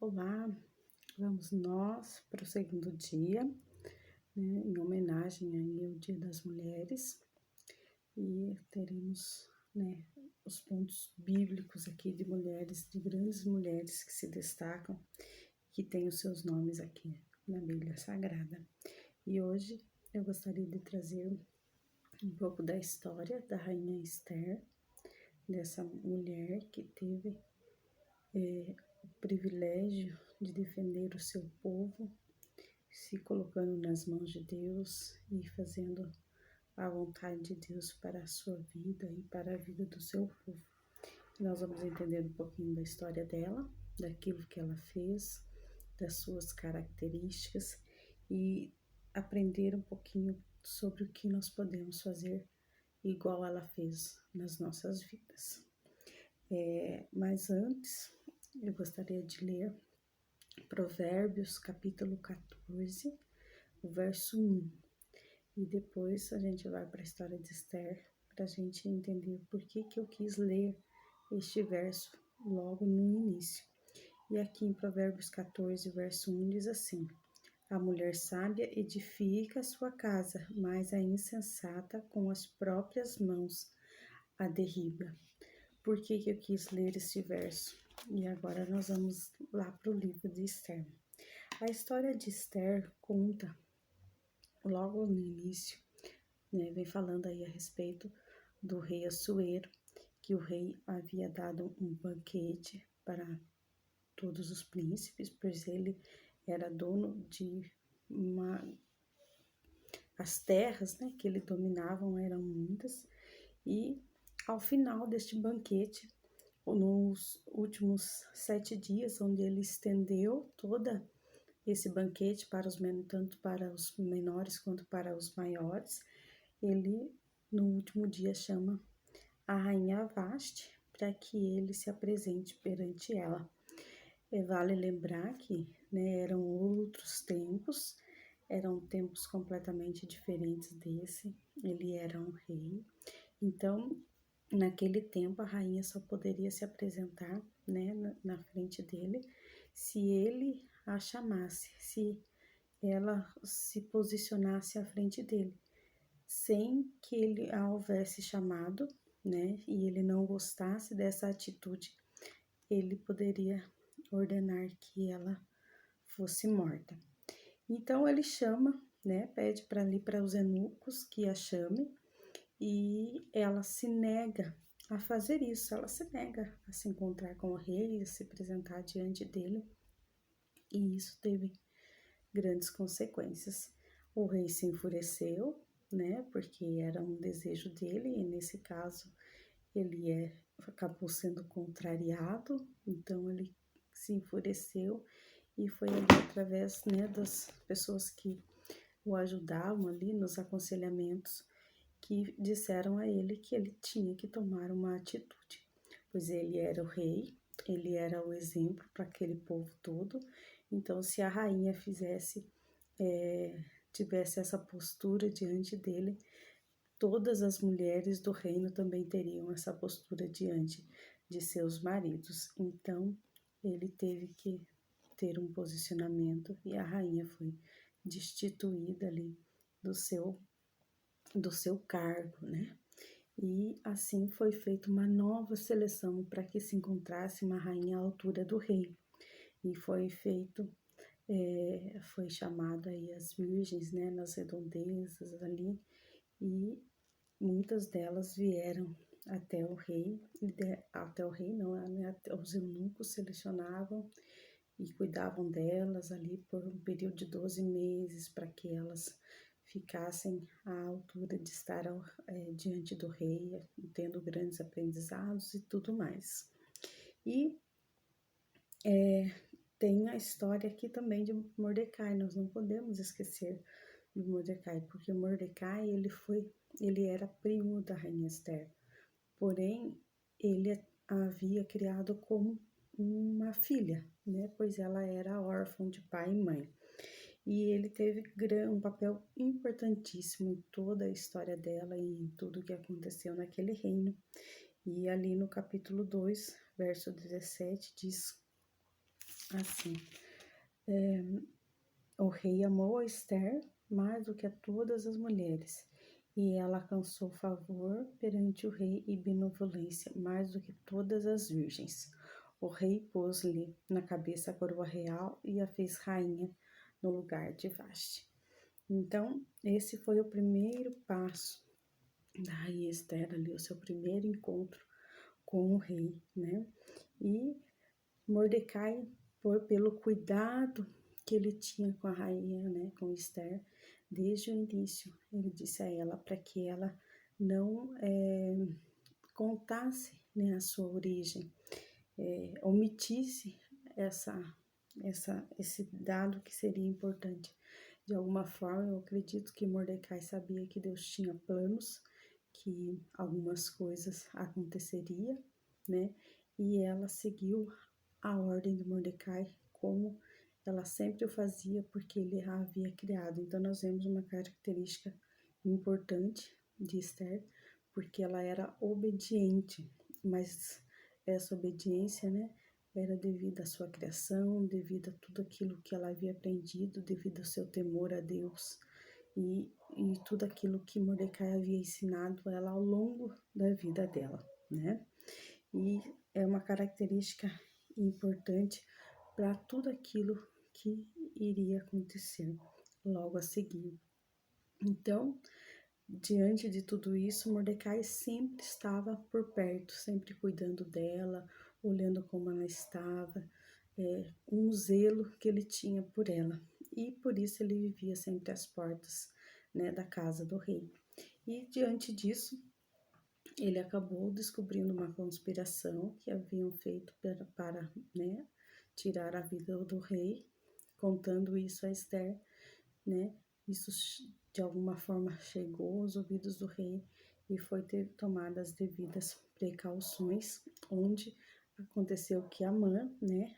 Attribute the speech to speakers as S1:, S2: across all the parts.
S1: Olá, vamos nós para o segundo dia, em homenagem aí ao Dia das Mulheres, e teremos, os pontos bíblicos aqui de mulheres, de grandes mulheres que se destacam, que têm os seus nomes aqui na Bíblia Sagrada. E hoje eu gostaria de trazer um pouco da história da Rainha Esther, dessa mulher que teve o privilégio de defender o seu povo, se colocando nas mãos de Deus e fazendo a vontade de Deus para a sua vida e para a vida do seu povo. Nós vamos entender um pouquinho da história dela, daquilo que ela fez, das suas características e aprender um pouquinho sobre o que nós podemos fazer igual ela fez nas nossas vidas. Mas antes, eu gostaria de ler Provérbios, capítulo 14, o verso 1. E depois a gente vai para a história de Esther, para a gente entender por que eu quis ler este verso logo no início. E aqui em Provérbios 14, verso 1, diz assim: A mulher sábia edifica a sua casa, mas a insensata com as próprias mãos a derriba. Por que eu quis ler este verso? E agora nós vamos lá para o livro de Esther. A história de Esther conta, logo no início, vem falando aí a respeito do rei Assuero, que o rei havia dado um banquete para todos os príncipes, pois ele era dono de as terras, que ele dominavam eram muitas, e ao final deste banquete, nos últimos 7 dias, onde ele estendeu toda esse banquete para tanto para os menores quanto para os maiores, ele no último dia chama a rainha Vaste para que ele se apresente perante ela. Vale lembrar que eram outros tempos, eram tempos completamente diferentes desse, ele era um rei, então naquele tempo a rainha só poderia se apresentar na frente dele se ele a chamasse, se ela se posicionasse à frente dele, sem que ele a houvesse chamado, e ele não gostasse dessa atitude, ele poderia ordenar que ela fosse morta. Então ele chama, pede para os eunucos que a chame, e ela se nega a fazer isso, ela se nega a se encontrar com o rei, a se apresentar diante dele, e isso teve grandes consequências. O rei se enfureceu, porque era um desejo dele, e nesse caso ele acabou sendo contrariado, então ele se enfureceu, e foi ali através das pessoas que o ajudavam ali nos aconselhamentos, que disseram a ele que ele tinha que tomar uma atitude, pois ele era o rei, ele era o exemplo para aquele povo todo. Então, se a rainha tivesse essa postura diante dele, todas as mulheres do reino também teriam essa postura diante de seus maridos. Então, ele teve que ter um posicionamento, e a rainha foi destituída ali do seu cargo, E assim foi feita uma nova seleção para que se encontrasse uma rainha à altura do rei. E foi feito, foi chamado aí as virgens, nas redondezas ali, e muitas delas vieram até o rei, até os eunucos selecionavam e cuidavam delas ali por um período de 12 meses, para que elas ficassem à altura de estar diante do rei, tendo grandes aprendizados e tudo mais. E tem a história aqui também de Mordecai, nós não podemos esquecer de Mordecai, porque Mordecai, ele era primo da rainha Esther, porém, ele a havia criado como uma filha, pois ela era órfã de pai e mãe. E ele teve um papel importantíssimo em toda a história dela e em tudo que aconteceu naquele reino. E ali no capítulo 2, verso 17, diz assim, o rei amou a Esther mais do que a todas as mulheres, e ela alcançou favor perante o rei e benevolência mais do que todas as virgens. O rei pôs-lhe na cabeça a coroa real e a fez rainha no lugar de Vaste. Então, esse foi o primeiro passo da rainha Esther ali, o seu primeiro encontro com o rei, né? E Mordecai, pelo cuidado que ele tinha com a rainha, né, com Esther, desde o início, ele disse a ela para que ela não contasse, né, a sua origem, omitisse esse dado que seria importante. De alguma forma, eu acredito que Mordecai sabia que Deus tinha planos, que algumas coisas aconteceriam, né? E ela seguiu a ordem de Mordecai como ela sempre o fazia, porque ele a havia criado. Então, nós vemos uma característica importante de Esther, porque ela era obediente, mas essa obediência, né, era devido à sua criação, devido a tudo aquilo que ela havia aprendido, devido ao seu temor a Deus e tudo aquilo que Mordecai havia ensinado a ela ao longo da vida dela, né? E é uma característica importante para tudo aquilo que iria acontecer logo a seguir. Então, diante de tudo isso, Mordecai sempre estava por perto, sempre cuidando dela, olhando como ela estava, um zelo que ele tinha por ela. E por isso ele vivia sempre às portas, né, da casa do rei. E diante disso, ele acabou descobrindo uma conspiração que haviam feito para né, tirar a vida do rei, contando isso a Esther, né? Isso de alguma forma chegou aos ouvidos do rei e foi ter tomado as devidas precauções, onde aconteceu que Amã, né,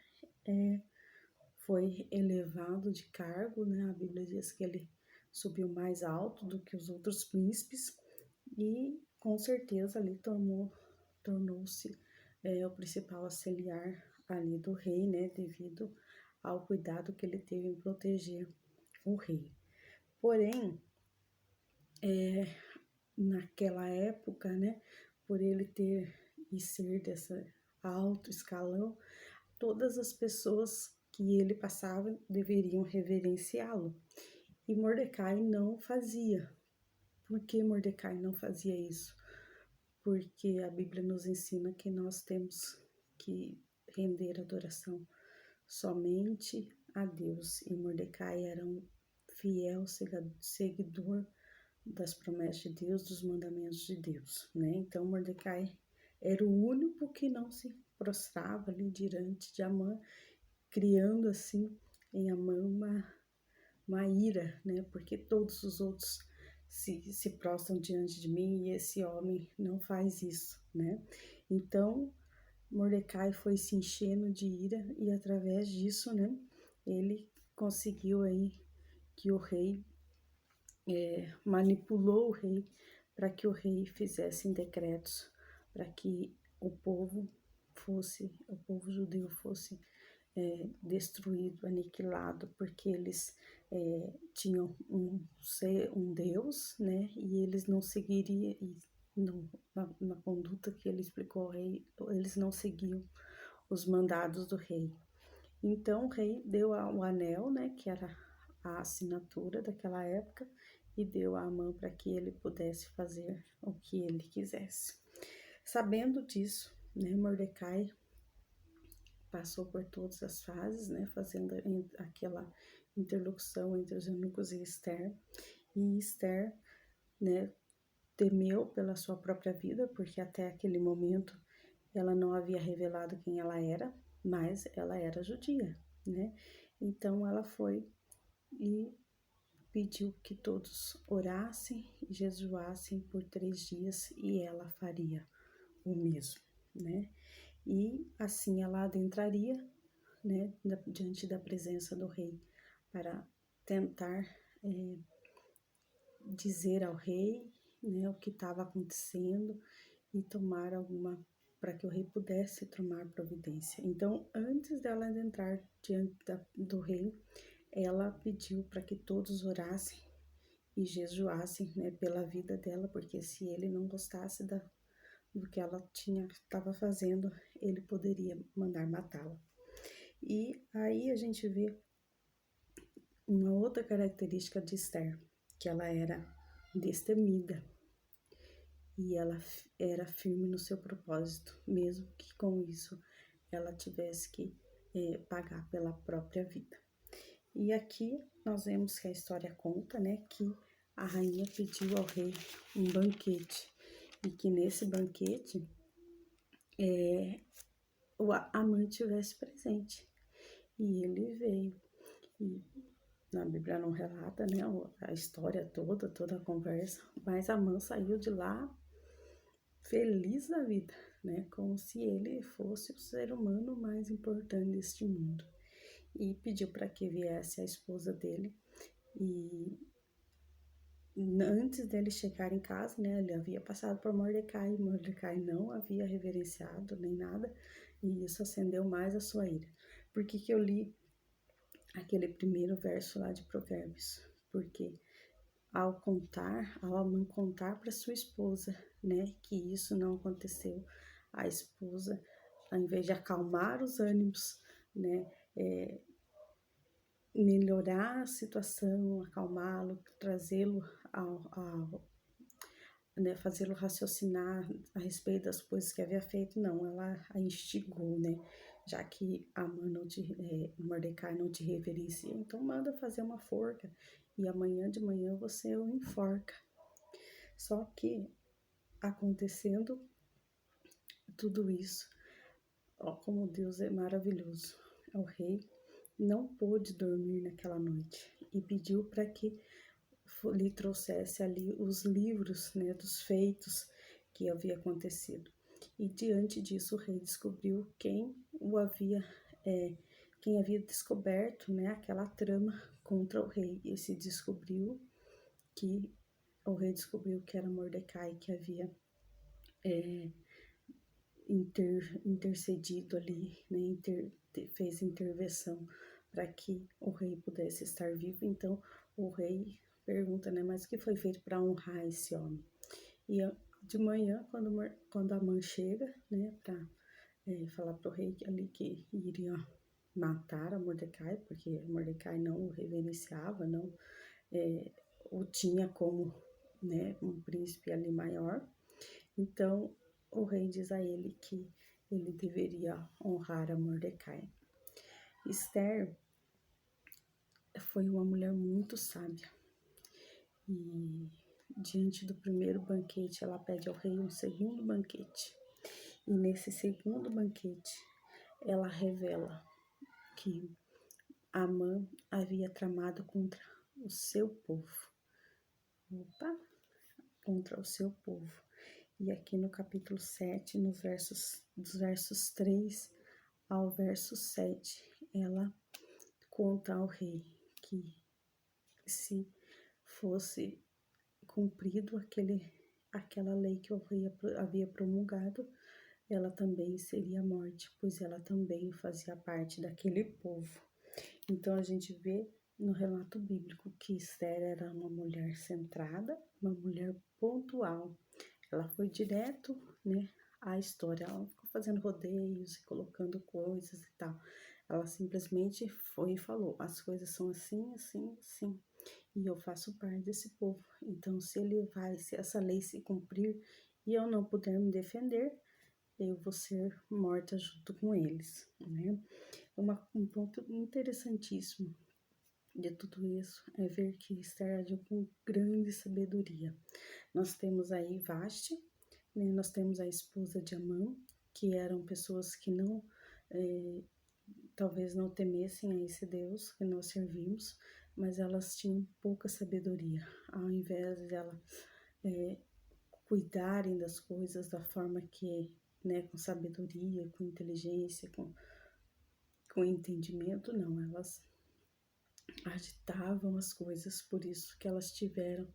S1: foi elevado de cargo, né? A Bíblia diz que ele subiu mais alto do que os outros príncipes e com certeza ali tornou-se o principal auxiliar ali do rei, né, devido ao cuidado que ele teve em proteger o rei. Porém, naquela época, né, por ele ter e ser dessa alto escalão, todas as pessoas que ele passava deveriam reverenciá-lo. E Mordecai não fazia. Por que Mordecai não fazia isso? Porque a Bíblia nos ensina que nós temos que render adoração somente a Deus. E Mordecai era um fiel seguidor das promessas de Deus, dos mandamentos de Deus, né? Então Mordecai era o único que não se prostrava ali diante de Amã, criando assim em Amã uma ira, né? Porque todos os outros se prostram diante de mim e esse homem não faz isso, né? Então Mordecai foi se enchendo de ira e através disso, né? Ele conseguiu aí que o rei manipulou o rei para que o rei fizesse decretos para que o povo judeu fosse destruído, aniquilado, porque eles tinham um Deus, né? E eles não seguiriam, na conduta que ele explicou ao rei, eles não seguiam os mandados do rei. Então o rei deu o anel, né? Que era a assinatura daquela época, e deu a Amã para que ele pudesse fazer o que ele quisesse. Sabendo disso, né, Mordecai passou por todas as fases, né, fazendo aquela interlocução entre os eunucos e Esther. E Esther, né, temeu pela sua própria vida, porque até aquele momento ela não havia revelado quem ela era, mas ela era judia, né? Então ela foi e pediu que todos orassem e jejuassem por 3 dias e ela faria o mesmo, né? E assim ela adentraria, né, diante da presença do rei para tentar dizer ao rei, né, o que estava acontecendo e tomar alguma para que o rei pudesse tomar providência. Então, antes dela entrar diante do rei, ela pediu para que todos orassem e jejuassem, né, pela vida dela, porque se ele não gostasse do que ela estava fazendo, ele poderia mandar matá-la. E aí a gente vê uma outra característica de Esther, que ela era destemida e ela era firme no seu propósito, mesmo que com isso ela tivesse que pagar pela própria vida. E aqui nós vemos que a história conta, né, que a rainha pediu ao rei um banquete e que nesse banquete o Amã tivesse presente. E ele veio. E na Bíblia não relata, né, a história toda a conversa, mas Amã saiu de lá feliz da vida, né, como se ele fosse o ser humano mais importante deste mundo. E pediu para que viesse a esposa dele. E antes dele chegar em casa, né, ele havia passado por Mordecai, e Mordecai não havia reverenciado nem nada, e isso acendeu mais a sua ira. Por que eu li aquele primeiro verso lá de Provérbios? Porque ao Amã contar para sua esposa, né, que isso não aconteceu, a esposa, ao invés de acalmar os ânimos, né, melhorar a situação, acalmá-lo, trazê-lo né, fazê-lo raciocinar a respeito das coisas que havia feito, não, ela a instigou, né, já que Mordecai não te reverencia, então manda fazer uma forca e amanhã de manhã você o enforca. Só que acontecendo tudo isso, ó, como Deus é maravilhoso, o rei não pôde dormir naquela noite e pediu para que lhe trouxesse ali os livros, né, dos feitos que havia acontecido. E diante disso o rei descobriu quem havia descoberto, né, aquela trama contra o rei. E se descobriu que o rei descobriu que era Mordecai que havia intercedido ali, né, fez intervenção para que o rei pudesse estar vivo. Então o rei pergunta, né, mas o que foi feito para honrar esse homem? E de manhã, quando a mãe chega, né, para falar para o rei ali que iria matar a Mordecai, porque Mordecai não o reverenciava, não o tinha como, né, um príncipe ali maior. Então o rei diz a ele que ele deveria honrar a Mordecai. Esther foi uma mulher muito sábia e diante do primeiro banquete ela pede ao rei um segundo banquete. E nesse segundo banquete ela revela que Amã havia tramado contra o seu povo. Contra o seu povo. E aqui no capítulo 7, dos versos 3 ao verso 7, ela conta ao rei que se fosse cumprido aquela lei que o rei havia promulgado, ela também seria morte, pois ela também fazia parte daquele povo. Então a gente vê no relato bíblico que Esther era uma mulher centrada, uma mulher pontual. Ela foi direto, né, à história. Ela não ficou fazendo rodeios e colocando coisas e tal. Ela simplesmente foi e falou: as coisas são assim, assim, assim. E eu faço parte desse povo. Então, se essa lei se cumprir e eu não puder me defender, eu vou ser morta junto com eles, né? Um ponto interessantíssimo de tudo isso é ver que Esther agiu com grande sabedoria. Nós temos aí Vasti, né? Nós temos a esposa de Amã, que eram pessoas que não, talvez não temessem a esse Deus que nós servimos, mas elas tinham pouca sabedoria. Ao invés de elas cuidarem das coisas da forma que, né, com sabedoria, com inteligência, com entendimento, não, elas agitavam as coisas, por isso que elas tiveram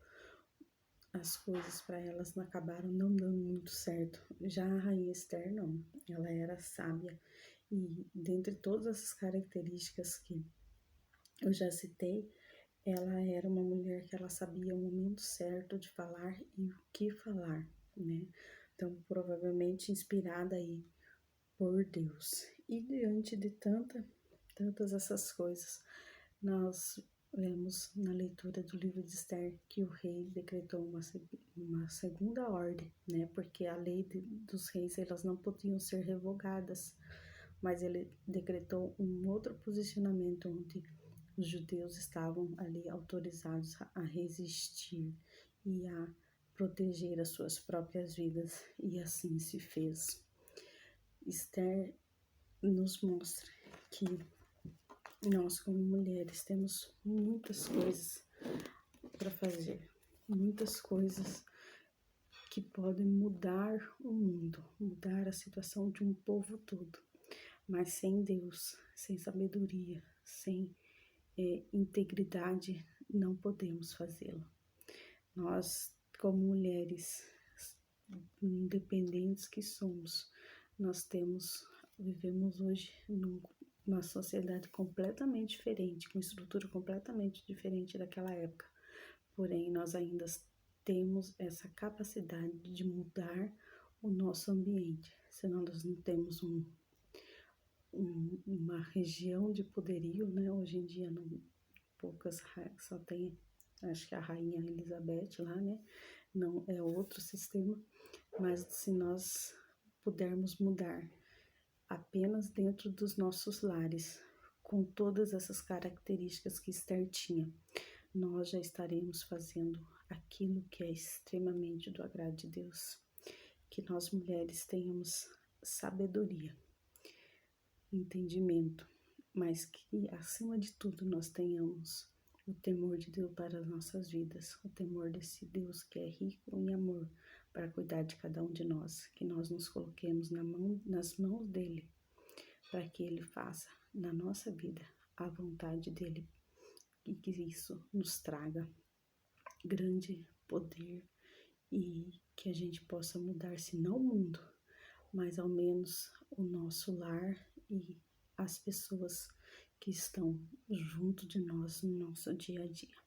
S1: as coisas para elas não acabaram não dando muito certo. Já a rainha Esther não, ela era sábia e dentre todas essas características que eu já citei, ela era uma mulher que ela sabia o momento certo de falar e o que falar, né? Então, provavelmente inspirada aí por Deus. E diante de tantas essas coisas, nós vemos na leitura do livro de Esther que o rei decretou uma segunda ordem, né? Porque a lei dos reis, elas não podiam ser revogadas, mas ele decretou um outro posicionamento onde os judeus estavam ali autorizados a resistir e a proteger as suas próprias vidas, e assim se fez. Esther nos mostra que nós, como mulheres, temos muitas coisas para fazer, muitas coisas que podem mudar o mundo, mudar a situação de um povo todo. Mas sem Deus, sem sabedoria, sem integridade, não podemos fazê-lo. Nós, como mulheres, independentes que somos, nós vivemos hoje numa sociedade completamente diferente, com estrutura completamente diferente daquela época. Porém, nós ainda temos essa capacidade de mudar o nosso ambiente, senão nós não temos uma região de poderio, né? Hoje em dia, poucas, só tem, acho que a Rainha Elizabeth lá, né? Não é outro sistema, mas se nós pudermos mudar apenas dentro dos nossos lares, com todas essas características que Esther tinha, nós já estaremos fazendo aquilo que é extremamente do agrado de Deus. Que nós mulheres tenhamos sabedoria, entendimento, mas que acima de tudo nós tenhamos o temor de Deus para as nossas vidas, o temor desse Deus que é rico em amor para cuidar de cada um de nós, que nós nos coloquemos nas mãos dele, para que ele faça na nossa vida a vontade dele e que isso nos traga grande poder e que a gente possa mudar, se não o mundo, mas ao menos o nosso lar e as pessoas que estão junto de nós no nosso dia a dia.